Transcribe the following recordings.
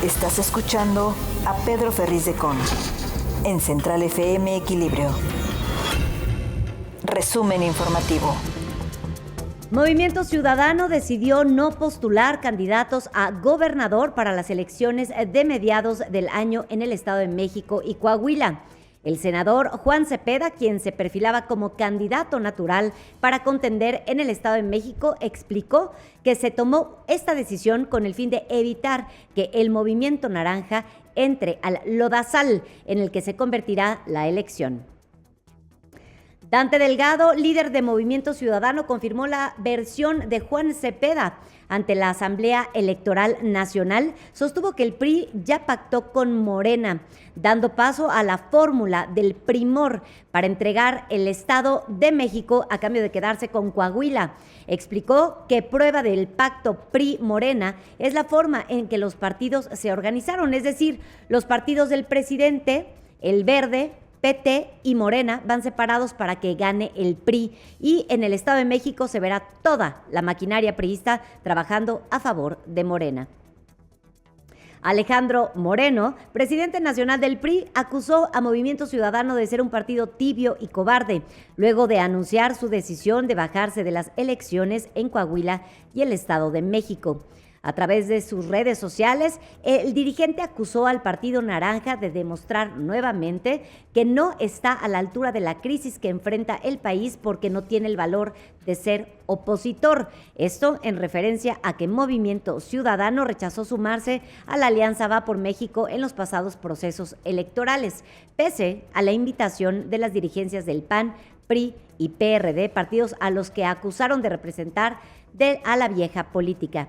Estás escuchando a Pedro Ferriz de Con en Central FM Equilibrio. Resumen informativo. Movimiento Ciudadano decidió no postular candidatos a gobernador para las elecciones de mediados del año en el Estado de México y Coahuila. El senador Juan Cepeda, quien se perfilaba como candidato natural para contender en el Estado de México, explicó que se tomó esta decisión con el fin de evitar que el movimiento naranja entre al lodazal en el que se convertirá la elección. Dante Delgado, líder de Movimiento Ciudadano, confirmó la versión de Juan Cepeda ante la Asamblea Electoral Nacional. Sostuvo que el PRI ya pactó con Morena, dando paso a la fórmula del primor para entregar el Estado de México a cambio de quedarse con Coahuila. Explicó que prueba del pacto PRI-Morena es la forma en que los partidos se organizaron, es decir, los partidos del presidente, el Verde, PT y Morena van separados para que gane el PRI, y en el Estado de México se verá toda la maquinaria priista trabajando a favor de Morena. Alejandro Moreno, presidente nacional del PRI, acusó a Movimiento Ciudadano de ser un partido tibio y cobarde, luego de anunciar su decisión de bajarse de las elecciones en Coahuila y el Estado de México. A través de sus redes sociales, el dirigente acusó al Partido Naranja de demostrar nuevamente que no está a la altura de la crisis que enfrenta el país porque no tiene el valor de ser opositor. Esto en referencia a que Movimiento Ciudadano rechazó sumarse a la Alianza Va por México en los pasados procesos electorales, pese a la invitación de las dirigencias del PAN, PRI y PRD, partidos a los que acusaron de representar a la vieja política.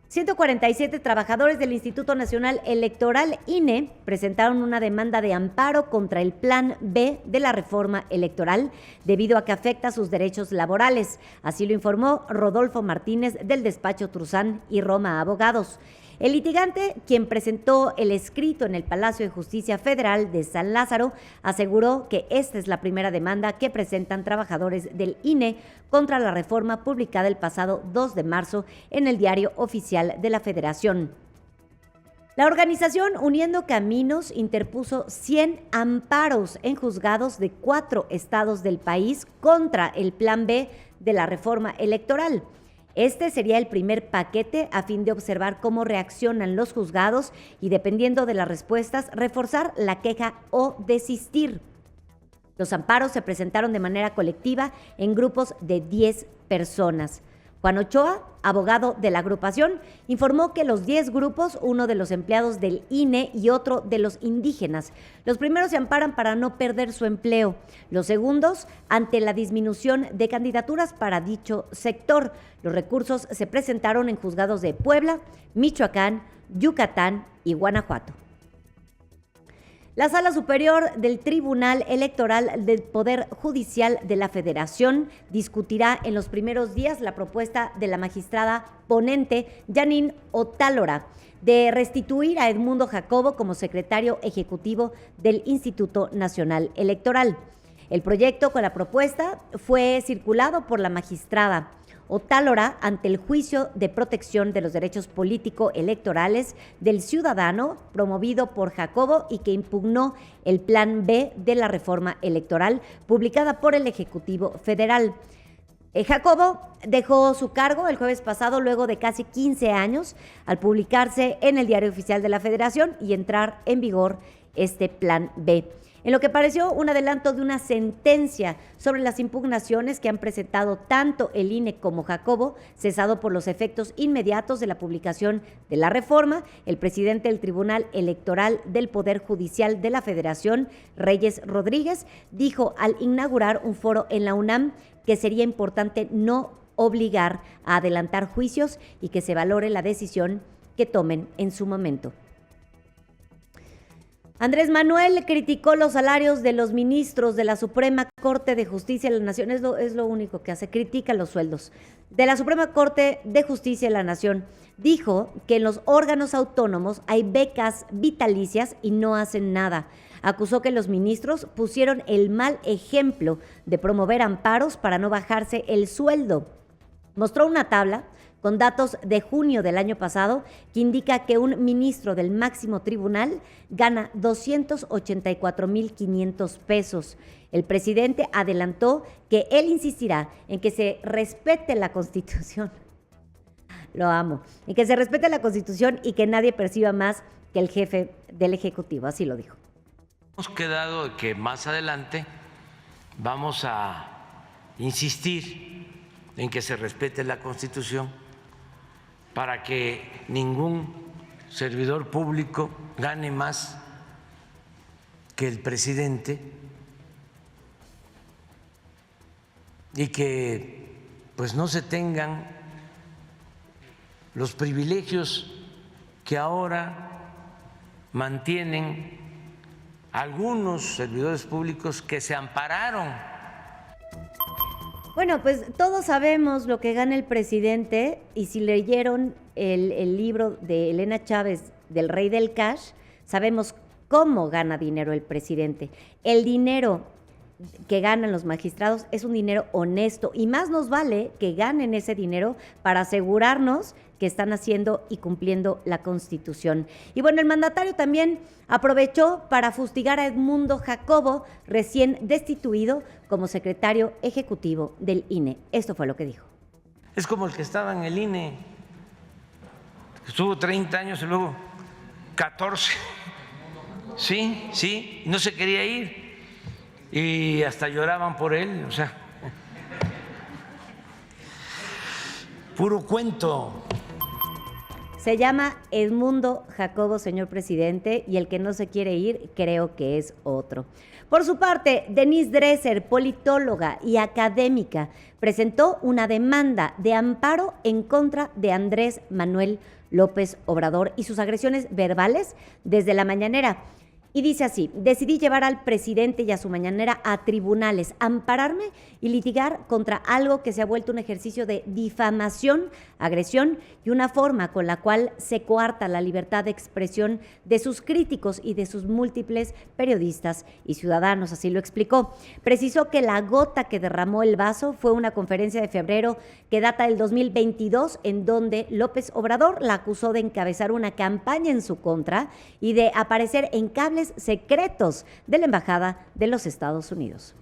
147 trabajadores del Instituto Nacional Electoral, INE, presentaron una demanda de amparo contra el Plan B de la reforma electoral debido a que afecta sus derechos laborales. Así lo informó Rodolfo Martínez del despacho Truzán y Roma Abogados. El litigante, quien presentó el escrito en el Palacio de Justicia Federal de San Lázaro, aseguró que esta es la primera demanda que presentan trabajadores del INE contra la reforma publicada el pasado 2 de marzo en el Diario Oficial de la Federación. La organización Uniendo Caminos interpuso 100 amparos en juzgados de 4 estados del país contra el Plan B de la reforma electoral. Este sería el primer paquete a fin de observar cómo reaccionan los juzgados y, dependiendo de las respuestas, reforzar la queja o desistir. Los amparos se presentaron de manera colectiva en grupos de 10 personas. Juan Ochoa, abogado de la agrupación, informó que los 10 grupos, uno de los empleados del INE y otro de los indígenas. Los primeros se amparan para no perder su empleo, los segundos ante la disminución de candidaturas para dicho sector. Los recursos se presentaron en juzgados de Puebla, Michoacán, Yucatán y Guanajuato. La Sala Superior del Tribunal Electoral del Poder Judicial de la Federación discutirá en los primeros días la propuesta de la magistrada ponente Janine Otálora de restituir a Edmundo Jacobo como secretario ejecutivo del Instituto Nacional Electoral. El proyecto con la propuesta fue circulado por la magistrada Otálora ante el juicio de protección de los derechos político-electorales del ciudadano promovido por Jacobo y que impugnó el Plan B de la reforma electoral publicada por el Ejecutivo Federal. Jacobo dejó su cargo el jueves pasado luego de casi 15 años al publicarse en el Diario Oficial de la Federación y entrar en vigor este Plan B, en lo que pareció un adelanto de una sentencia sobre las impugnaciones que han presentado tanto el INE como Jacobo, cesado por los efectos inmediatos de la publicación de la reforma. El presidente del Tribunal Electoral del Poder Judicial de la Federación, Reyes Rodríguez, dijo al inaugurar un foro en la UNAM que sería importante no obligar a adelantar juicios y que se valore la decisión que tomen en su momento. Andrés Manuel criticó los salarios de los ministros de la Suprema Corte de Justicia de la Nación. Es lo único que hace, critica los sueldos de la Suprema Corte de Justicia de la Nación. Dijo que en los órganos autónomos hay becas vitalicias y no hacen nada. Acusó que los ministros pusieron el mal ejemplo de promover amparos para no bajarse el sueldo. Mostró una tabla con datos de junio del año pasado, que indica que un ministro del máximo tribunal gana 284,500 pesos. El presidente adelantó que él insistirá en que se respete la Constitución. Lo amo. En que se respete la Constitución y que nadie perciba más que el jefe del Ejecutivo. Así lo dijo. Hemos quedado que más adelante vamos a insistir en que se respete la Constitución para que ningún servidor público gane más que el presidente y que pues no se tengan los privilegios que ahora mantienen algunos servidores públicos que se ampararon. Bueno, pues todos sabemos lo que gana el presidente, y si leyeron el libro de Elena Chávez, del Rey del Cash, sabemos cómo gana dinero el presidente. El dinero que ganan los magistrados es un dinero honesto, y más nos vale que ganen ese dinero para asegurarnos que están haciendo y cumpliendo la Constitución. Y bueno, el mandatario también aprovechó para fustigar a Edmundo Jacobo, recién destituido como secretario ejecutivo del INE. Esto fue lo que dijo. Es como el que estaba en el INE, estuvo 30 años y luego 14. Sí, no se quería ir y hasta lloraban por él, o sea, puro cuento. Se llama Edmundo Jacobo, señor presidente, y el que no se quiere ir creo que es otro. Por su parte, Denise Dresser, politóloga y académica, presentó una demanda de amparo en contra de Andrés Manuel López Obrador y sus agresiones verbales desde la mañanera. Y dice así: decidí llevar al presidente y a su mañanera a tribunales, ampararme y litigar contra algo que se ha vuelto un ejercicio de difamación, agresión y una forma con la cual se coarta la libertad de expresión de sus críticos y de sus múltiples periodistas y ciudadanos. Así lo explicó. Precisó que la gota que derramó el vaso fue una conferencia de febrero que data del 2022, en donde López Obrador la acusó de encabezar una campaña en su contra y de aparecer en cables secretos de la Embajada de los Estados Unidos.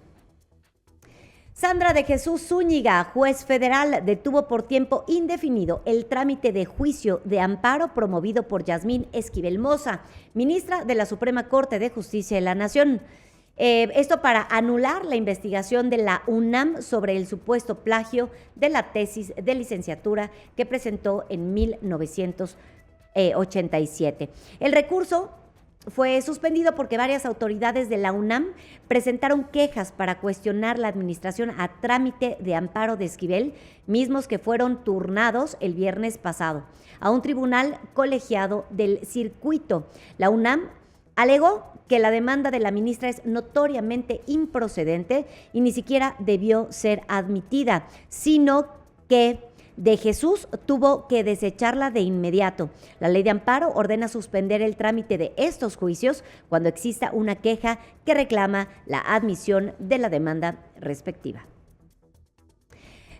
Sandra de Jesús Zúñiga, juez federal, detuvo por tiempo indefinido el trámite de juicio de amparo promovido por Yasmín Esquivel Moza, ministra de la Suprema Corte de Justicia de la Nación. Esto para anular la investigación de la UNAM sobre el supuesto plagio de la tesis de licenciatura que presentó en 1987. El recurso fue suspendido porque varias autoridades de la UNAM presentaron quejas para cuestionar la administración a trámite de amparo de Esquivel, mismos que fueron turnados el viernes pasado a un tribunal colegiado del circuito. La UNAM alegó que la demanda de la ministra es notoriamente improcedente y ni siquiera debió ser admitida, sino que de Jesús tuvo que desecharla de inmediato. La ley de amparo ordena suspender el trámite de estos juicios cuando exista una queja que reclama la admisión de la demanda respectiva.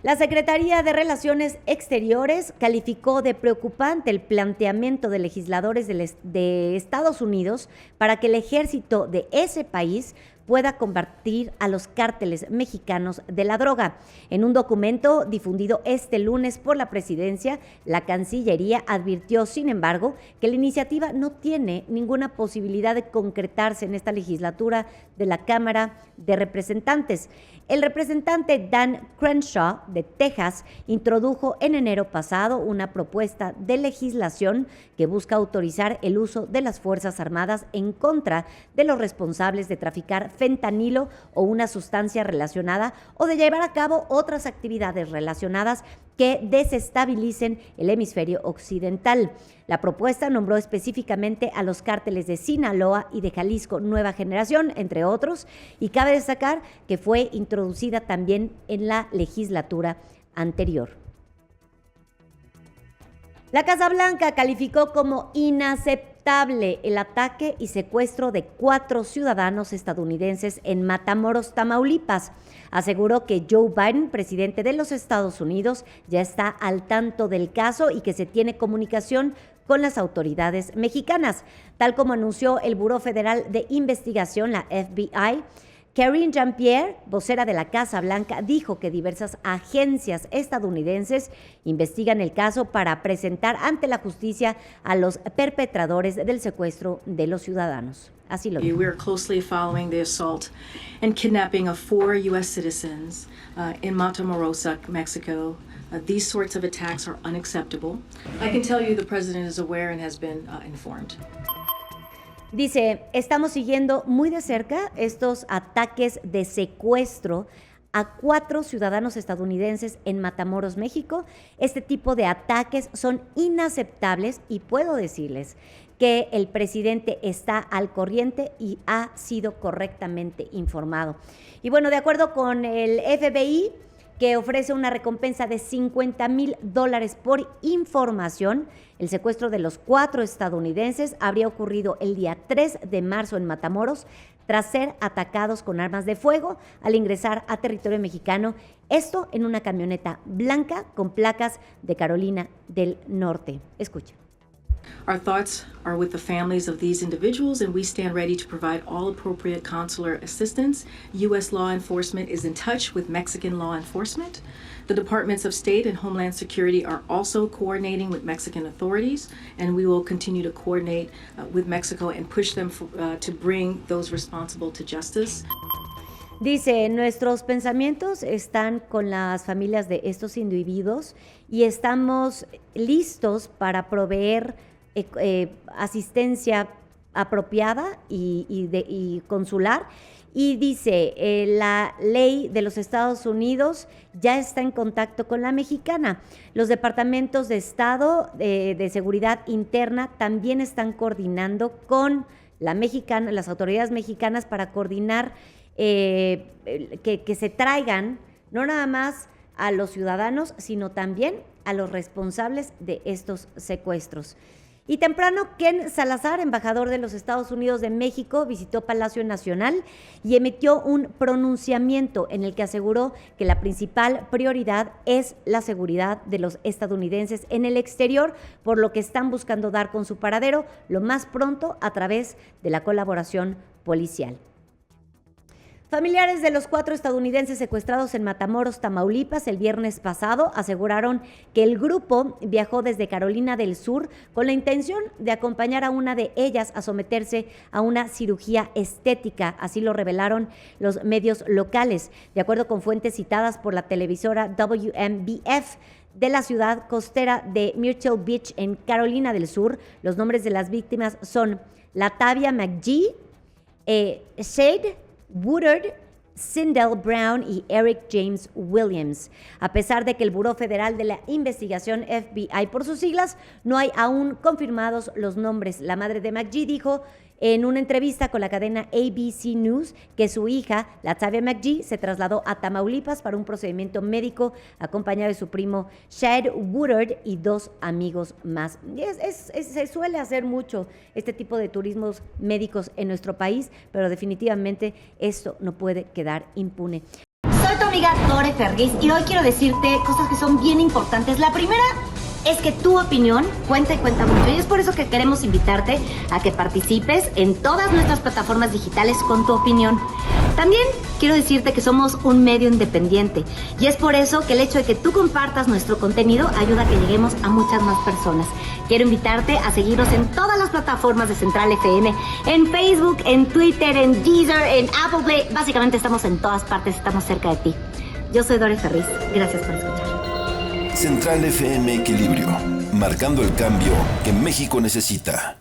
La Secretaría de Relaciones Exteriores calificó de preocupante el planteamiento de legisladores de Estados Unidos para que el ejército de ese país pueda combatir a los cárteles mexicanos de la droga. En un documento difundido este lunes por la presidencia, la Cancillería advirtió, sin embargo, que la iniciativa no tiene ninguna posibilidad de concretarse en esta legislatura de la Cámara de Representantes. El representante Dan Crenshaw, de Texas, introdujo en enero pasado una propuesta de legislación que busca autorizar el uso de las Fuerzas Armadas en contra de los responsables de traficar fentanilo o una sustancia relacionada, o de llevar a cabo otras actividades relacionadas que desestabilicen el hemisferio occidental. La propuesta nombró específicamente a los cárteles de Sinaloa y de Jalisco Nueva Generación, entre otros, y cabe destacar que fue introducida también en la legislatura anterior. La Casa Blanca calificó como inaceptable inaceptable el ataque y secuestro de 4 ciudadanos estadounidenses en Matamoros, Tamaulipas. Aseguró que Joe Biden, presidente de los Estados Unidos, ya está al tanto del caso y que se tiene comunicación con las autoridades mexicanas. Tal como anunció el Buró Federal de Investigación, la FBI, Karine Jean-Pierre, vocera de la Casa Blanca, dijo que diversas agencias estadounidenses investigan el caso para presentar ante la justicia a los perpetradores del secuestro de los ciudadanos. Así lo dijo. We are closely following the assault and kidnapping of 4 U.S. citizens in Matamoros, Mexico. These sorts of attacks are unacceptable. I can tell you the president is aware and has been informed. Dice, estamos siguiendo muy de cerca estos ataques de secuestro a 4 ciudadanos estadounidenses en Matamoros, México. Este tipo de ataques son inaceptables y puedo decirles que el presidente está al corriente y ha sido correctamente informado. Y bueno, de acuerdo con el FBI, que ofrece una recompensa de $50,000 por información, el secuestro de los 4 estadounidenses habría ocurrido el día 3 de marzo en Matamoros, tras ser atacados con armas de fuego al ingresar a territorio mexicano, esto en una camioneta blanca con placas de Carolina del Norte. Escucha. Our thoughts are with the families of these individuals, and we stand ready to provide all appropriate consular assistance. U.S. law enforcement is in touch with Mexican law enforcement. The Departments of State and Homeland Security are also coordinating with Mexican authorities, and we will continue to coordinate with Mexico and push them to bring those responsible to justice. Dice, nuestros pensamientos están con las familias de estos individuos y estamos listos para proveer asistencia apropiada y consular. Y dice, la ley de los Estados Unidos ya está en contacto con la mexicana. Los departamentos de Estado de Seguridad Interna también están coordinando con la mexicana, las autoridades mexicanas para coordinar que se traigan no nada más a los ciudadanos, sino también a los responsables de estos secuestros. Y temprano, Ken Salazar, embajador de los Estados Unidos de México, visitó Palacio Nacional y emitió un pronunciamiento en el que aseguró que la principal prioridad es la seguridad de los estadounidenses en el exterior, por lo que están buscando dar con su paradero lo más pronto a través de la colaboración policial. Familiares de los 4 estadounidenses secuestrados en Matamoros, Tamaulipas, el viernes pasado, aseguraron que el grupo viajó desde Carolina del Sur con la intención de acompañar a una de ellas a someterse a una cirugía estética. Así lo revelaron los medios locales, de acuerdo con fuentes citadas por la televisora WMBF. De la ciudad costera de Myrtle Beach, en Carolina del Sur. Los nombres de las víctimas son Latavia McGee, Shade Woodard, Sindel Brown y Eric James Williams. A pesar de que el Buró Federal de la Investigación, FBI por sus siglas, no hay aún confirmados los nombres. La madre de McGee dijo en una entrevista con la cadena ABC News que su hija, Latavia McGee, se trasladó a Tamaulipas para un procedimiento médico acompañada de su primo Shad Woodard y 2 amigos más. Se suele hacer mucho este tipo de turismos médicos en nuestro país, pero definitivamente esto no puede quedar impune. Soy tu amiga Dore Ferriz y hoy quiero decirte cosas que son bien importantes. La primera es que tu opinión cuenta y cuenta mucho, y es por eso que queremos invitarte a que participes en todas nuestras plataformas digitales con tu opinión. También quiero decirte que somos un medio independiente y es por eso que el hecho de que tú compartas nuestro contenido ayuda a que lleguemos a muchas más personas. Quiero invitarte a seguirnos en todas las plataformas de Central FM, en Facebook, en Twitter, en Deezer, en Apple Play. Básicamente estamos en todas partes, estamos cerca de ti. Yo soy Dore Ferriz, gracias por escuchar. Central FM Equilibrio, marcando el cambio que México necesita.